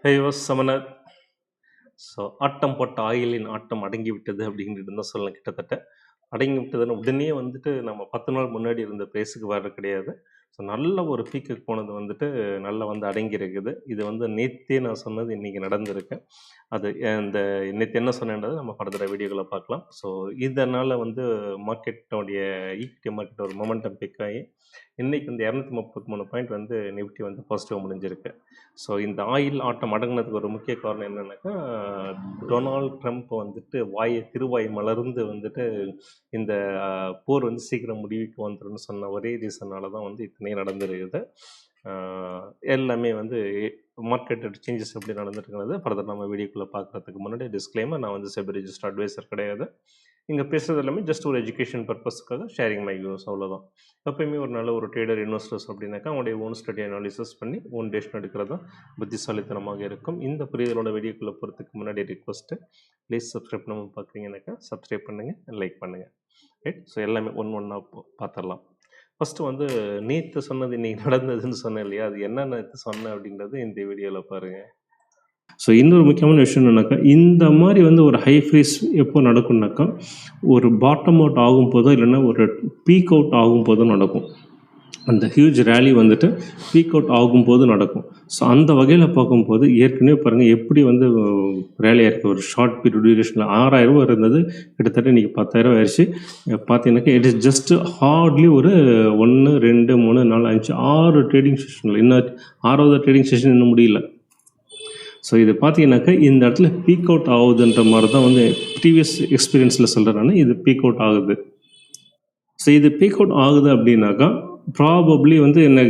Hey, was Samanath. So ஆட்டம் போட்ட ஆயிலின் ஆட்டம் அடங்கி விட்டது அப்படின்ட்டு தான் சொல்லலாம். கிட்டத்தட்ட அடங்கி விட்டதுன்னு உடனே வந்துட்டு நம்ம 10 நாள் முன்னாடி இருந்த ப்ரைஸுக்கு வர கிடையாது. ஸோ நல்ல ஒரு பீக்குக்கு போனது வந்துட்டு நல்லா வந்து அடங்கி இருக்குது. இது வந்து நேற்றே நான் சொன்னது இன்றைக்கி நடந்திருக்கு. அது இந்த நேற்று என்ன சொன்னேன்றது நம்ம ஃபர்தராக வீடியோக்களை பார்க்கலாம். ஸோ இதனால் வந்து மார்க்கெட்டோடைய ஈக்விட்டி மார்க்கெட் ஒரு மொமெண்டம் பிக் ஆகி இன்றைக்கி வந்து 233 பாயிண்ட் வந்து நிஃப்டி வந்து பாசிட்டிவ் முடிஞ்சிருக்கு. ஸோ இந்த ஆயில் ஆட்டம் அடங்கினதுக்கு ஒரு முக்கிய காரணம் என்னென்னாக்கா, டொனால்ட் ட்ரம்ப் வந்துட்டு திருவாய் மலர்ந்து வந்துட்டு இந்த போர் வந்து சீக்கிரம் முடிவுக்கு வந்துருன்னு சொன்ன ஒரே ரீசனால தான் வந்து இத்தனையும் நடந்துருக்குது. எல்லாமே வந்து மார்க்கெட் சேஞ்சஸ் எப்படி நடந்துருக்கிறது ஃபர்தர் நம்ம வீடியோக்குள்ளே பார்க்குறதுக்கு முன்னாடி டிஸ்க்ளைமர், நான் வந்து செபி ரெஜிஸ்டர் அட்வைசர் கிடையாது. இங்கே பேசுகிறது எல்லாமே ஜஸ்ட் ஒரு எஜுகேஷன் பர்பஸ்க்காக ஷேரிங் மை வியூஸ், அவ்வளோதான். எப்பயுமே ஒரு நல்ல ஒரு ட்ரேடர் இன்வெஸ்டர்ஸ் அப்படின்னாக்கா அவங்களுடைய ஓன் ஸ்டடி அனாலிசிஸ் பண்ணி ஓன் டெசிஷன் எடுக்கிறது தான் புத்திசாலித்தனமாக இருக்கும். இந்த புரிதலோட வீடியோக்குள்ளே போகிறதுக்கு முன்னாடி ரிக்வஸ்ட்டு, ப்ளீஸ் சப்ஸ்கிரைப் நம்ம பார்க்குறீங்கன்னாக்கா சப்ஸ்கிரைப் பண்ணுங்கள், லைக் பண்ணுங்கள். ரைட். ஸோ எல்லாமே ஒன்றா பார்த்துடலாம். ஃபஸ்ட்டு வந்து நேற்று சொன்னது இன்றைக்கி நடந்ததுன்னு சொன்னேன் இல்லையா, அது என்ன நேற்று சொன்னேன் அப்படின்றது இந்த வீடியோவில் பாருங்கள். ஸோ இன்னொரு முக்கியமான விஷயம் என்னன்னாக்கா, இந்த மாதிரி வந்து ஒரு ஹை ஃப்ரீஸ் எப்போ நடக்கும்னாக்கா, ஒரு பாட்டம் அவுட் ஆகும்போதோ இல்லைன்னா ஒரு பீக் அவுட் ஆகும்போதோ நடக்கும். அந்த ஹியூஜ் ரேலி வந்துட்டு பீக் அவுட் ஆகும்போது நடக்கும். ஸோ அந்த வகையில் பார்க்கும்போது ஏற்கனவே பாருங்கள் எப்படி வந்து ரேலியாக இருக்குது. ஒரு ஷார்ட் பீரியட் டியூரேஷனில் 6000 இருந்தது, கிட்டத்தட்ட இன்றைக்கி 10,000 ஆயிடுச்சு. பார்த்தீங்கன்னாக்கா இட் இஸ் ஜஸ்ட் ஹார்ட்லி ஒரு 1 2 3 4 5 6 ட்ரேடிங் செஷனில், இன்னும் 6வது ட்ரேடிங் செஷன் இன்னும் முடியல. ஸோ இது பார்த்தீங்கன்னாக்கா இந்த இடத்துல பீக் அவுட் ஆகுதுன்ற மாதிரி தான் வந்து ப்ரீவியஸ் எக்ஸ்பீரியன்ஸில் சொல்கிறேன் நான். இது பீக் அவுட் ஆகுது. ஸோ இது பீக் அவுட் ஆகுது அப்படின்னாக்கா ப்ராபப்ளி வந்து என்ன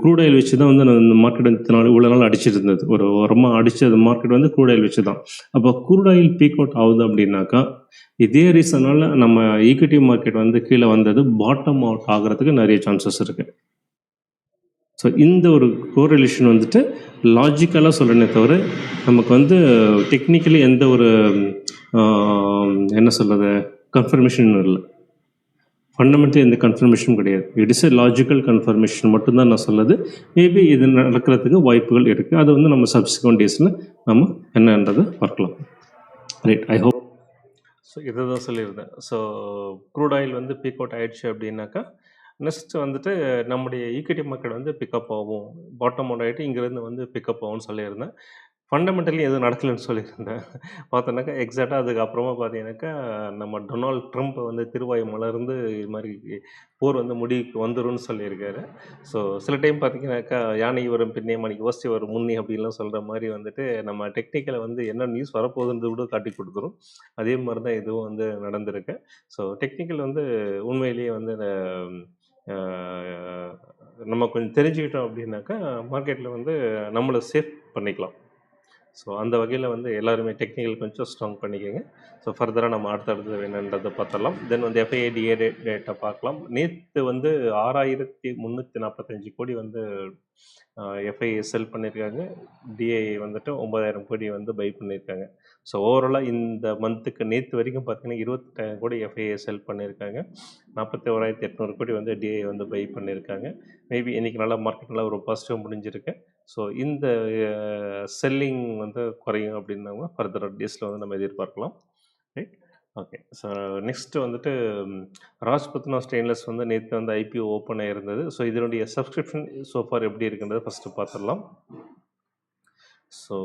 க்ரூட் ஆயில் வச்சு தான் வந்து இந்த மார்க்கெட் இவ்வளோ நாள் அடிச்சிட்டு இருந்தது. ஒரு உரமாக அடித்தது மார்க்கெட் வந்து க்ரூட் ஆயில் வச்சு தான். அப்போ க்ரூட் ஆயில் பீக் அவுட் ஆகுது அப்படின்னாக்கா இதே ரீசனால் நம்ம ஈக்விட்டி மார்க்கெட் வந்து கீழே வந்தது பாட்டம் அவுட் ஆகிறதுக்கு நிறைய சான்சஸ் இருக்குது. ஸோ இந்த ஒரு கோரிலேஷன் வந்துட்டு லாஜிக்கலாக சொல்கிறேனே தவிர நமக்கு வந்து டெக்னிக்கலி எந்த ஒரு என்ன சொல்கிறது கன்ஃபர்மேஷன் இல்லை. ஃபண்டமெண்டலி எந்த கன்ஃபர்மேஷனும் கிடையாது. It is a logical confirmation மட்டும்தான் நான் சொல்லுது. மேபி இது நடக்கிறதுக்கு வாய்ப்புகள் இருக்குது. அது வந்து நம்ம சப்சிக்வெண்ட் டேஸில் நம்ம என்னன்றதை பார்க்கலாம். ரைட். I hope. ஸோ இதை தான் சொல்லியிருந்தேன். ஸோ க்ரூட் ஆயில் வந்து பீக் அவுட் ஆகிடுச்சு அப்படின்னாக்கா நெக்ஸ்ட்டு வந்துட்டு நம்முடைய ஈக்விட்டி மார்க்கெட் வந்து பிக்கப் ஆகும், பாட்டம் அவுட் ஆகிட்டு இங்கேருந்து வந்து பிக்கப் ஆகும்னு சொல்லியிருந்தேன். ஃபண்டமெண்டலி எதுவும் நடக்கலைன்னு சொல்லியிருந்தேன். பார்த்தோன்னாக்கா எக்ஸாக்டாக அதுக்கப்புறமா பார்த்தீங்கன்னாக்கா நம்ம டொனால்ட் ட்ரம்ப் வந்து திருவாய் மலர்ந்து இது மாதிரி போர் வந்து முடிவுக்கு வந்துரும்னு சொல்லியிருக்காரு. ஸோ சில டைம் பார்த்தீங்கன்னாக்கா யானை வரும் பின்னே மணிக்கு ஓசி வரும் முன்னே அப்படின்லாம் சொல்கிற மாதிரி வந்துட்டு நம்ம டெக்னிக்கலை வந்து என்ன நியூஸ் வரப்போகுதுன்றது கூட காட்டி கொடுத்துரும். அதே மாதிரி தான் இதுவும் வந்து நடந்திருக்கு. ஸோ டெக்னிக்கல் வந்து உண்மையிலேயே வந்து நம்ம கொஞ்சம் தெரிஞ்சுக்கிட்டோம் அப்படின்னாக்கா மார்க்கெட்டில் வந்து நம்மளை சேஃப் பண்ணிக்கலாம். ஸோ அந்த வகையில் வந்து எல்லாருமே டெக்னிக்கல் கொஞ்சம் ஸ்ட்ராங் பண்ணிக்கோங்க. ஸோ ஃபர்தராக நம்ம அடுத்தடுத்து என்னன்றதை பார்த்துடலாம். தென் வந்து எஃப்ஐஏடிஏ டேட்டா பார்க்கலாம். நேற்று வந்து 6345 கோடி வந்து எஃப்ஐஏ செல் பண்ணியிருக்காங்க. டிஐ வந்துட்டு 9000 கோடி வந்து பை பண்ணியிருக்காங்க. ஸோ ஓவராலாக இந்த மந்த்துக்கு நேற்று வரைக்கும் பார்த்தீங்கன்னா 28,000 கோடி எஃப்ஐஏ செல் பண்ணியிருக்காங்க. 41,800 கோடி வந்து டிஐ வந்து பை பண்ணியிருக்காங்க. மேபி இன்றைக்கி நல்லா மார்க்கெட் நல்லா ஒரு பாசிட்டிவ் முடிஞ்சிருக்கு. ஸோ இந்த செல்லிங் வந்து குறையும் அப்படின்னாங்க ஃபர்தர் டேஸில் வந்து நம்ம எதிர்பார்க்கலாம். ரைட். ஓகே. ஸோ நெக்ஸ்ட்டு வந்துட்டு ராஜ்பத்னா ஸ்டெயின்லெஸ் வந்து நேற்று வந்து ஐபிஓ ஓப்பன் ஆகிருந்தது. ஸோ இதனுடைய சப்ஸ்கிரிப்ஷன் சோஃபார் எப்படி இருக்குன்றதை ஃபஸ்ட்டு பார்த்துடலாம். ஸோ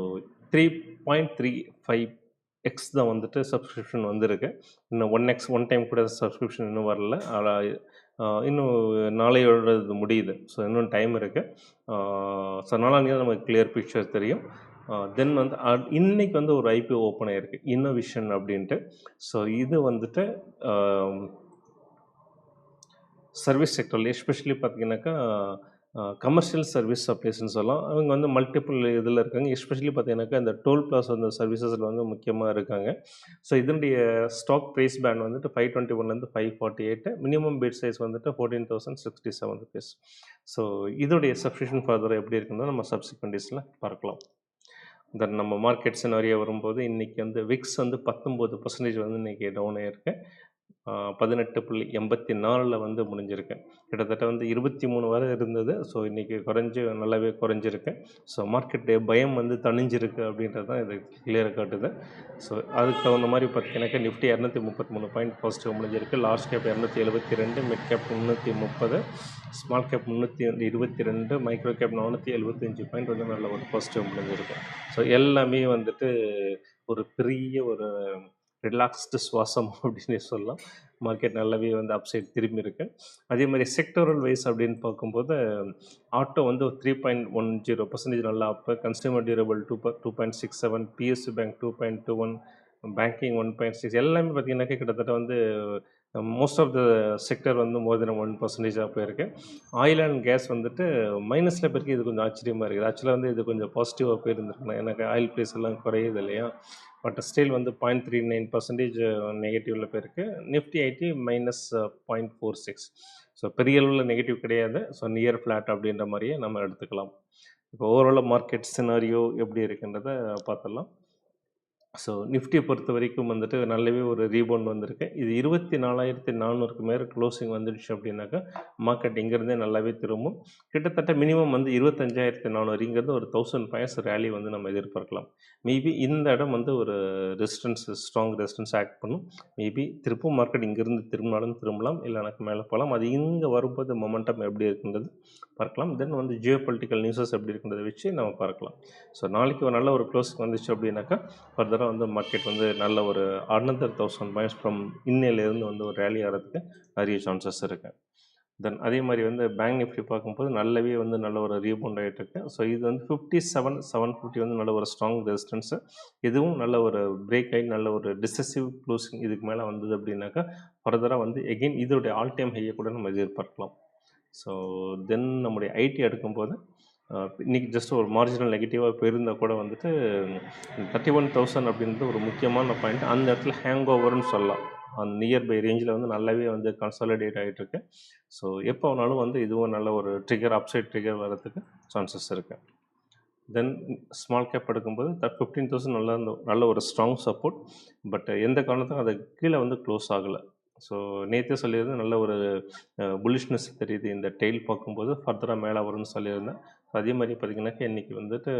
3.35x தான் வந்துட்டு சப்ஸ்கிரிப்ஷன் வந்திருக்கு. இன்னும் 1x ஒன் டைம் கூட சப்ஸ்கிரிப்ஷன் இன்னும் வரல. இன்னும் நாளையோட இது முடியுது. ஸோ இன்னும் டைம் இருக்குது. ஸோ நாளானிக்கு தான் நமக்கு கிளியர் பிக்சர் தெரியும். தென் வந்து இன்றைக்கி வந்து ஒரு ஐபிஓ ஓப்பன் ஆகிருக்கு, இன்னோவிஷன் அப்படின்ட்டு. ஸோ இது வந்துட்டு சர்வீஸ் செக்டரில் எஸ்பெஷலி பார்த்திங்கனாக்கா கமர்ஷியல் சர்வீஸ் சப்ளைஸ்ன்னு சொல்லலாம். அவங்க வந்து மல்டிபிள் இதில் இருக்காங்க. எஸ்பெஷலி பார்த்தீங்கன்னாக்கா இந்த டோல் பிளாஸா அந்த சர்வீசஸில் வந்து முக்கியமாக இருக்காங்க. ஸோ இதனுடைய ஸ்டாக் ப்ரைஸ் பேண்ட் வந்துட்டு 521 548, மினிமம் பிட் சைஸ் வந்துட்டு 14,067 rupees. ஸோ இதோடைய சப்ஸ்கிரிப்ஷன் ஃபர்தராக எப்படி இருக்குன்னு நம்ம சப்சிக்வெண்ட் டேஸில் பார்க்கலாம். தென் நம்ம மார்க்கெட் சினாரியா வரும்போது இன்றைக்கி வந்து விக்ஸ் வந்து 19% வந்து இன்றைக்கி டவுன் ஆகிருக்கு. 18.84 வந்து முடிஞ்சிருக்கு. கிட்டத்தட்ட வந்து 23 வரை இருந்தது. ஸோ இன்றைக்கி நல்லாவே குறைஞ்சிருக்கு. ஸோ மார்க்கெட்டு பயம் வந்து தணிஞ்சிருக்கு அப்படின்றது தான் இது கிளியராக காட்டுது. ஸோ அதுக்கு தகுந்த மாதிரி பார்த்தீங்கன்னாக்கா நிஃப்டி 233 பாயிண்ட் பாசிட்டிவ் முடிஞ்சிருக்கு. Large cap 272, mid cap 330, small cap 322, micro gap 475 point வந்து நல்ல ஒரு பாசிட்டிவ் முடிஞ்சிருக்கு. ஸோ எல்லாமே வந்துட்டு ஒரு பெரிய ஒரு ரிலாக்ஸ்டு சுவாசம் அப்படின்னு சொல்லலாம். மார்க்கெட் நல்லாவே வந்து அப்சைட் திரும்பி இருக்கு. அதே மாதிரி செக்டோரல் வைஸ் அப்படின்னு பார்க்கும்போது ஆட்டோ வந்து 3.10% நல்லா அப்பு, consumer durable 2.67, PSC bank 2.21, banking 1.6, எல்லாமே பார்த்தீங்கன்னாக்கா கிட்டத்தட்ட வந்து மோஸ்ட் ஆஃப் த செக்டர் வந்து மோர் தென் 1% போயிருக்கு. ஆயில் அண்ட் கேஸ் வந்துட்டு மைனஸில் போயிருக்கு. இது கொஞ்சம் ஆச்சரியமாக இருக்குது. ஆக்சுவலாக வந்து இது கொஞ்சம் பாசிட்டிவாக போயிருந்துருக்கணும். எனக்கு ஆயில் ப்ரைஸ் எல்லாம் குறையுது இல்லையா, பட் ஸ்டில் வந்து 0.39% நெகட்டிவில் போயிருக்கு. Nifty ID minus 0.46. ஸோ பெரிய அளவில் நெகட்டிவ் கிடையாது. ஸோ நியர் ஃப்ளாட் அப்படின்ற மாதிரியே நம்ம எடுத்துக்கலாம். இப்போ ஓவரால் மார்க்கெட் சினாரியோ எப்படி இருக்குன்றதை பார்த்துடலாம். ஸோ நிஃப்டியை பொறுத்த வரைக்கும் வந்துட்டு நல்லாவே ஒரு ரீபவுண்ட் வந்திருக்கு. இது 24,400க்கு மேலே க்ளோசிங் வந்துடுச்சு அப்படின்னாக்கா மார்க்கெட் இங்கேருந்தே நல்லாவே திரும்பும். கிட்டத்தட்ட மினிமம் வந்து 25,400, இங்கேருந்து ஒரு 1000 பாயிண்ட்ஸ் ரேலி வந்து நம்ம எதிர்பார்க்கலாம். மேபி இந்த இடம் வந்து ஒரு ஸ்ட்ராங் ரெசிஸ்டன்ஸ் ஆக்ட் பண்ணும். மேபி திருப்பும் மார்க்கெட் இங்கேருந்து திரும்பினாலும் திரும்பலாம், இல்லை எனக்கு மேலே போகலாம். அது இங்கே வரும்போது மொமெண்டம் எப்படி இருக்குன்றது பார்க்கலாம். தென் வந்து ஜியோ பொலிட்டிக்கல் நியூஸஸ் எப்படி இருக்குன்றதை வச்சு நம்ம பார்க்கலாம். ஸோ நாளைக்கு ஒரு நல்ல ஒரு க்ளோசிங் வந்துச்சு அப்படின்னாக்கா ஃபர்தராக வந்து மார்க்கெட் வந்து நல்ல ஒரு அனதர் 1000 பாயிண்ட்ஸ் ஃப்ரம் இன்னையிலேருந்து வந்து ஒரு ரேலி ஆகிறதுக்கு நிறைய சான்சஸ் இருக்குது. தென் அதே மாதிரி வந்து பேங்க் நிஃப்டி பார்க்கும்போது நல்லாவே வந்து நல்ல ஒரு ரீபவுண்ட் ஆகிட்டு இருக்கு. ஸோ இது வந்து 57,750 வந்து நல்ல ஒரு ஸ்ட்ராங் ரெசிஸ்டன்ஸு. இதுவும் நல்ல ஒரு பிரேக் ஆகி நல்ல ஒரு டிசசிவ் க்ளோசிங் இதுக்கு மேலே வந்தது அப்படின்னாக்கா ஃபர்தராக வந்து எகெயின் இதோடைய ஆல் டைம் ஹையை கூட நம்ம எதிர்பார்க்கலாம். ஸோ தென் நம்முடைய ஐடி எடுக்கும்போது இன்றைக்கி ஜஸ்ட் ஒரு மார்ஜினல் நெகட்டிவாக போயிருந்தால் கூட வந்துட்டு 31,000 அப்படின்றது ஒரு முக்கியமான பாயிண்ட். அந்த இடத்துல ஹேங் ஓவர்னு சொல்லலாம். அந்த நியர்பை ரேஞ்சில் வந்து நல்லாவே வந்து கன்சாலிடேட் ஆகிட்டுருக்கு. ஸோ எப்போ வேணாலும் வந்து இதுவும் நல்ல ஒரு ட்ரிகர், அப்சைட் ட்ரிகர் வர்றதுக்கு சான்சஸ் இருக்குது. தென் ஸ்மால் கேப் எடுக்கும்போது 15,000 நல்ல ஒரு ஸ்ட்ராங் சப்போர்ட். பட் எந்த காரணத்துக்கும் அது கீழே வந்து க்ளோஸ் ஆகலை. ஸோ நேற்றே சொல்லியிருந்தேன், நல்ல ஒரு புல்லிஷ்னஸ் தெரியுது இந்த டெய்ல் பார்க்கும்போது, ஃபர்தராக மேலே வரும்னு சொல்லியிருந்தேன். அதே மாதிரி பார்த்திங்கனாக்கா இன்றைக்கி வந்துட்டு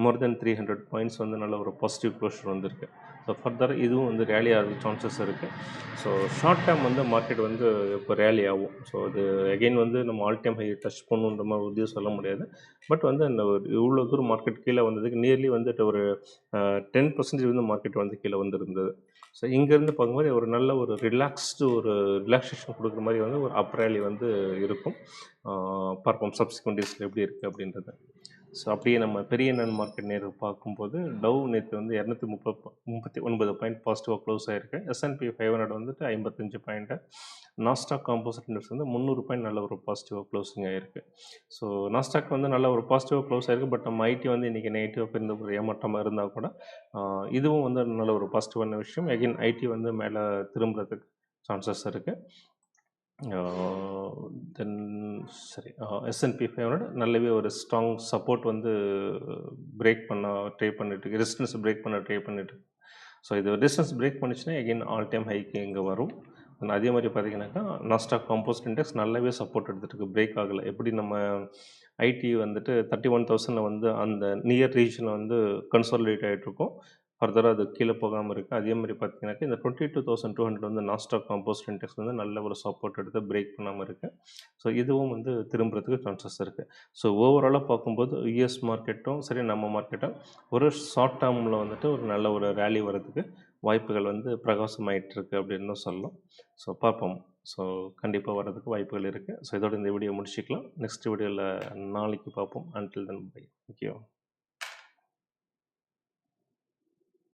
மோர் தென் 300 பாயிண்ட்ஸ் வந்து நல்ல ஒரு பாசிட்டிவ் க்ளோஷர் வந்திருக்கு. ஸோ ஃபர்தராக இதுவும் வந்து ரேலி ஆகிறதுக்கு சான்சஸ் இருக்குது. ஸோ ஷார்ட் டேர்ம் வந்து மார்க்கெட் வந்து இப்போ ரேலி ஆகும். ஸோ அது அகெயின் வந்து நம்ம ஆல் டைம் ஹை டச் பண்ணுன்ற மாதிரி உறுதியாக சொல்ல முடியாது. பட் வந்து அந்த ஒரு இவ்வளோ தூரம் மார்க்கெட் கீழே வந்ததுக்கு நியர்லி வந்துட்டு ஒரு 10% வந்து மார்க்கெட் வந்து கீழே வந்துருந்தது. ஸோ இங்கேருந்து பார்க்கும்போது ஒரு நல்ல ஒரு ரிலாக்ஸேஷன் கொடுக்குற மாதிரி வந்து ஒரு அப் ரேலி வந்து இருக்கும். பார்ப்போம் சப்சிக்வெண்ட் டேஸில் எப்படி இருக்குது அப்படின்றது. ஸோ அப்படியே நம்ம பெரிய நான் மார்க்கெட் நேரம் பார்க்கும்போது டவ் நேற்று வந்து 239 பாயிண்ட் பாசிட்டிவாக க்ளோஸ் ஆகிருக்கு. S&P 500 வந்துட்டு 55 பாயிண்ட்டு. நாஸ்டாக் காம்போசிட் இண்டெக்ஸ் வந்து 300 பாயிண்ட் நல்ல ஒரு பாசிட்டிவாக க்ளோசிங் ஆகிருக்கு. ஸோ நாஸ்டாக் வந்து நல்ல ஒரு பாசிட்டிவாக க்ளோஸ் ஆகிருக்கு. பட் நம்ம ஐடி வந்து இன்றைக்கி நெகட்டிவாக இருந்த ஒரு ஏமாற்றமாக இருந்தால் கூட இதுவும் வந்து நல்ல ஒரு பாசிட்டிவான விஷயம். அகெயின் ஐடி வந்து மேலே திரும்புறதுக்கு சான்சஸ் இருக்குது. தென் சரி, S&P 500 நல்லாவே ஒரு ஸ்ட்ராங் சப்போர்ட் வந்து பிரேக் பண்ண ட்ரை பண்ணிட்டு, ரெசிஸ்டன்ஸ் பிரேக் பண்ண ட்ரை பண்ணிட்டு. ஸோ இது ரெசிஸ்டன்ஸ் பிரேக் பண்ணிச்சுன்னா எகெயின் ஆல் டைம் ஹைக்கு இங்கே வரும். அதே மாதிரி பார்த்தீங்கன்னாக்கா நாஸ்டாக் காம்போசிட் இண்டெக்ஸ் நல்லாவே சப்போர்ட் எடுத்துகிட்டு பிரேக் ஆகலை. எப்படி நம்ம ஐடி வந்துட்டு 31,000 வந்து அந்த நியர் ரீஜனில் வந்து கன்சாலிடேட் ஆகிட்ருக்கோம். ஃபர்தராக அது கீழே போகாமல் இருக்குது. அதே மாதிரி பார்த்தீங்கன்னாக்கா இந்த 22,200 வந்து நாஸ்டாக் காம்போசிட் இண்டெக்ஸ் வந்து நல்ல ஒரு சப்போர்ட் எடுத்து பிரேக் பண்ணாமல் இருக்குது. ஸோ இதுவும் வந்து திரும்புறதுக்கு சான்சஸ் இருக்குது. ஸோ ஓவராலாக பார்க்கும்போது யூஎஸ் மார்க்கெட்டும் சரி, நம்ம மார்க்கெட்டும் ஒரு ஷார்ட் டேர்மில் வந்துட்டு ஒரு நல்ல ஒரு ரேலி வரதுக்கு வாய்ப்புகள் வந்து பிரகாசமாயிட்டிருக்கு அப்படின்னு தான் சொல்லலாம். ஸோ பார்ப்போம். ஸோ கண்டிப்பாக வர்றதுக்கு வாய்ப்புகள் இருக்குது. ஸோ இதோட இந்த வீடியோ முடிச்சுக்கலாம். நெக்ஸ்ட் வீடியோவில் நாளைக்கு பார்ப்போம். Until then bye. தேங்க்யூ.